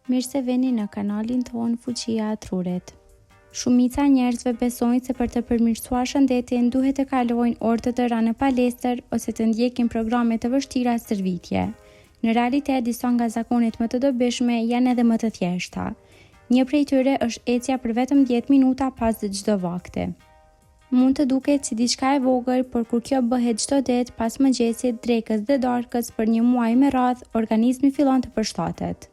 Mirë se veni në kanalin tonë Fuqia e Trurit. Shumica njerëzve besojnë se për të përmirësuar shëndetin duhet të kalojnë orë të tëra në palestër ose të ndjekin programe të vështira stërvitje. Në realitet, disa nga zakonet më të dobishme janë edhe më të thjeshta. Një prej tyre është ecja për vetëm 10 minuta pas çdo vakti. Mund të duket si diçka e vogël, por kur kjo bëhet çdo ditë pas mëngjesit, drekës dhe darkës për një muaj me radhë, organizmi fillon të përshtatet.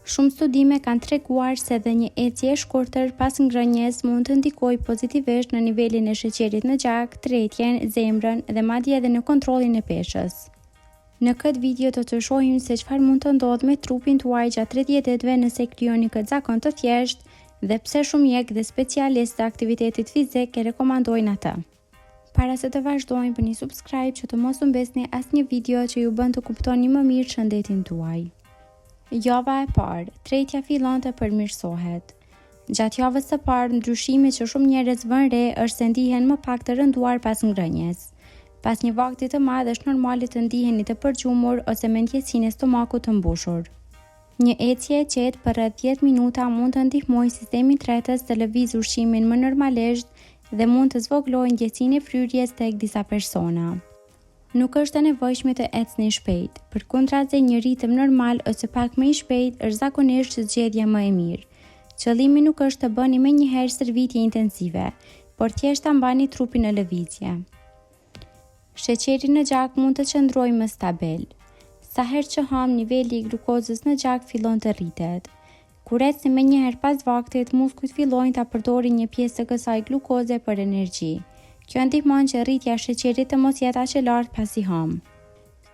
Shumë studime kanë treguar se edhe një ecje e shkurtër pas ngrënies mund të ndikojë pozitivisht në nivelin e sheqerit në gjak, tretjen, zemrën dhe madje edhe në kontrollin e peshës. Në këtë video do të shohim se çfarë mund të ndodhë me trupin tuaj gjatë 30 ditëve nëse krijoni këtë zakon të thjeshtë dhe pse shumë mjekë dhe specialistë të aktivitetit fizik e rekomandojnë atë. Para se të vazhdojmë, bëni subscribe që të mos humbesni asnjë video që ju bën të kuptoni më mirë shëndetin tuaj. Java e parë, tretja fillon të përmirësohet. Gjatë javës së parë, ndryshimi që shumë njerëz vënë re është se ndihen më pak të rënduar pas ngrënies. Pas një vakti të madh është normale të ndiheni të përgjumur ose me ndjesinë e stomakut të mbushur. Një ecje e qetë për rreth 10 minuta mund të ndihmojë sistemin tretës të lëvizë ushqimin më normalisht dhe mund të zvoglojë ndjesinë e fryrjes tek disa persona. Nuk është e nevojshme të ecni shpejt, përkundrazi një ritëm normal ose pak më i shpejt është zakonisht zgjedhja më e mirë. Qëllimi nuk është të bëni menjëherë stërvitje intensive, por thjesht ta mbani trupin në lëvizje. Sheqeri në gjak mund të qëndrojë më stabil. Sa herë që ham, niveli i glukozës në gjak fillon të rritet. Kur ecni menjëherë pas vaktit, muskujt fillojnë ta përdorin një pjesë të kësaj glukoze për energji. Kjo ndihmon që rritja e sheqerit të mos jetë aq e lartë pasi ham.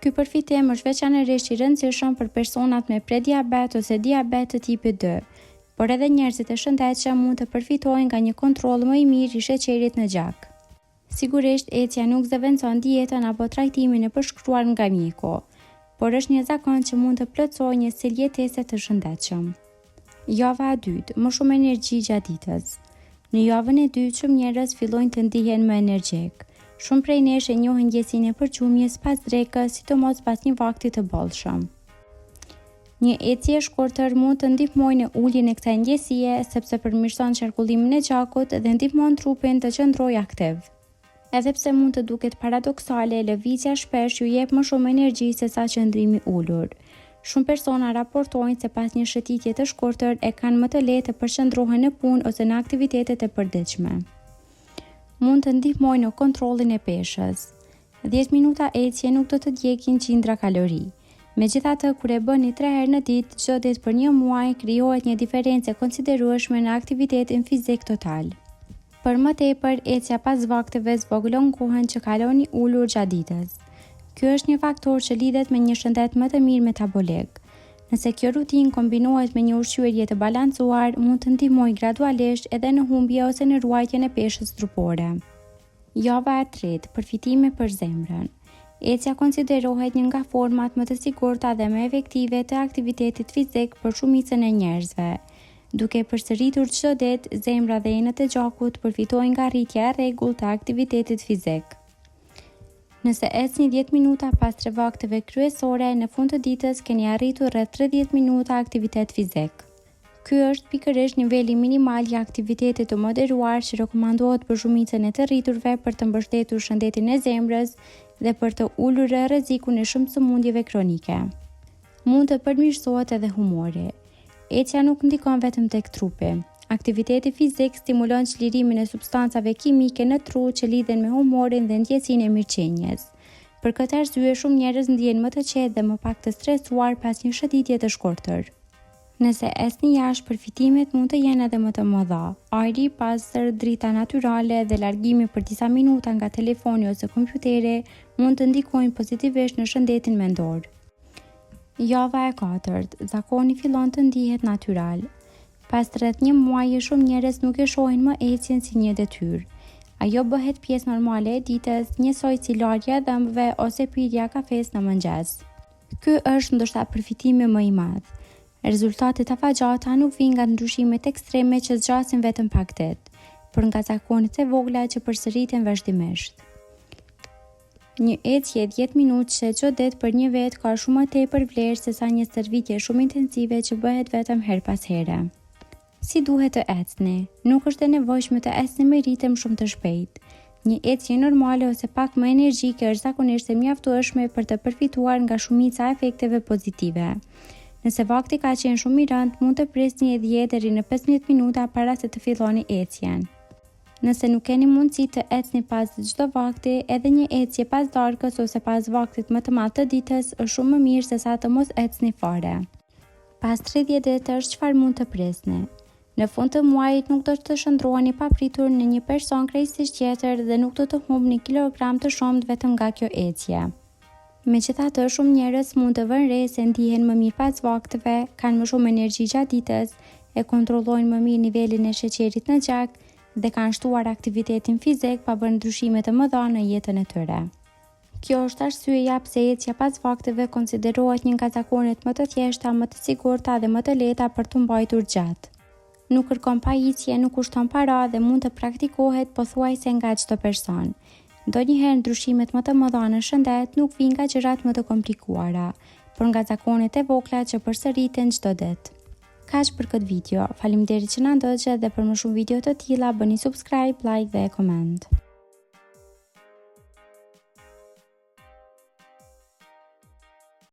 Ky përfitim është veçanërisht i rëndësishëm për personat me prediabet ose diabet të tipit 2, por edhe njerëzit e shëndetshëm mund të përfitojnë nga një kontroll më i mirë i sheqerit në gjak. Sigurisht, ecja nuk zëvendëson dietën apo trajtimin e përshkruar nga mjeku, por është një zakon që mund të plotësojë një stil jetese të shëndetshëm. Java e dytë, më shumë energji gjatë ditës. Në javën e dytë, shumë njerëz fillojnë të ndihen më energjik. Shumë prej nesh e njohin ndjesinë e përgjumjes pas drekës, sidomos pas një vakti të bollshëm. Një ecje e shkurtër mund të ndihmojë në uljen e kësaj ndjesie, sepse përmirëson qarkullimin e gjakut dhe ndihmon trupin të qëndrojë aktiv. Edhe pse mund të duket paradoksale, lëvizja shpesh ju jep më shumë energji se sa qëndrimi ulur. Shumë persona raportojnë se pas një shëtitje të shkurtër e kanë më të lehtë të përqendrohen në punë ose në aktivitetet e përditshme. Mund të ndihmojnë në kontrollin e peshës. 10 minuta ecje nuk do të djegin qindra kalori. Megjithatë, kur e bëni 3 herë në ditë, çdo ditë për një muaj, krijohet një diferencë e konsiderueshme në aktivitetin fizik total. Për më tepër, ecja pas vakteve zvoglon kohën që kaloni ulur gjatë ditës. Ky është një faktor që lidhet me një shëndet më të mirë metabolik. Nëse kjo rutinë kombinohet me një ushqyerje të balancuar, mund të ndihmojë gradualisht edhe në humbje ose në ruajtjen e peshës trupore. Java e tretë, përfitime për zemrën. Ecja konsiderohet një nga format më të sigurta dhe më efektive të aktivitetit fizik për shumicën e njerëzve. Duke përsëritur çdo ditë, zemra dhe enët e gjakut përfitojnë nga rritja e rregullt të aktivitetit fizik. Nëse ecni 10 minuta pas 3 vakteve kryesore, në fund të ditës keni arritur rreth 30 minuta aktivitet fizik. Ky është pikërisht niveli minimal i aktivitetit të moderuar që rekomandohet për shumicën e të rriturve për të mbështetur shëndetin e zemrës dhe për të ulur rrezikun e shumë sëmundjeve kronike. Mund të përmirësohet edhe humori. Ecja nuk ndikon vetëm tek trupi. Aktiviteti fizik stimulon çlirimin e substancave kimike në tru që lidhen me humorin dhe ndjesinë e mirëqenies. Për këtë arsye, shumë njerëz ndihen më të qetë dhe më pak të stresuar pas një shëtitje të shkurtër. Nëse ecni jashtë, përfitimet mund të jenë edhe më të mëdha. Ajri i pastër, drita natyrale dhe largimi për disa minuta nga telefoni ose kompjuteri mund të ndikojnë pozitivisht në shëndetin mendor. Java e katërt, zakoni fillon të ndihet natyral. Pas rreth një muaji, shumë njerëz nuk e shohin më ecjen si një detyrë. Ajo bëhet pjesë normale e ditës, njësoj si larja e dhëmbëve ose pirja kafes në mëngjes. Ky është ndoshta përfitimi më i madh. Rezultatet afatgjata nuk vijnë nga ndryshimet ekstreme që zgjasin vetëm pak ditë, por nga zakonet e vogla që përsëriten vazhdimisht. Një ecje 10 minutë që çdo ditë për një vit ka shumë më tepër vlerë se sa një stërvitje shumë intensive që bëhet vetëm her pas here. Si duhet të ecni? Nuk është e nevojshme të ecni me ritëm shumë të shpejtë. Një ecje normale ose pak më energjike është zakonisht e mjaftueshme për të përfituar nga shumica e efekteve pozitive. Nëse vakti ka qenë shumë i rënd, mund të prisni 10 deri në 15 minuta para se të filloni ecjen. Nëse nuk keni mundësi të ecni pas çdo vakti, edhe një ecje pas darkës ose pas vaktit më të madh të ditës është shumë më mirë se sa të mos ecni fare. Pas 30 ditësh çfarë mund të prisni? Në fund të muajit nuk do të shndroheni papritur në një person krejtësisht tjetër dhe nuk do të humbni kilogram të shumt vetëm nga kjo ecje. Megjithatë, shumë njerëz mund të vënë re se ndihen më mirë pas vakteve, kanë më shumë energji gjatë ditës, e kontrollojnë më mirë nivelin e sheqerit në gjak dhe kanë shtuar aktivitetin fizik pa bërë ndryshime të mëdha në jetën e tyre. Kjo është arsyeja pse ecja pas vakteve konsiderohet një nga zakonet më të thjeshta, më të sigurta dhe më të lehta për të mbajtur gjatë. Nuk kërkon pajisje, nuk kushton para dhe mund të praktikohet pothuajse nga çdo person. Ndonjëherë ndryshimet më të mëdha në shëndet nuk vijnë nga gjërat më të komplikuara, por nga zakonet e vogla që përsëriten çdo ditë. Kaq për këtë video. Faleminderit që na ndoqët dhe për më shumë video të tilla bëni subscribe, like dhe comment.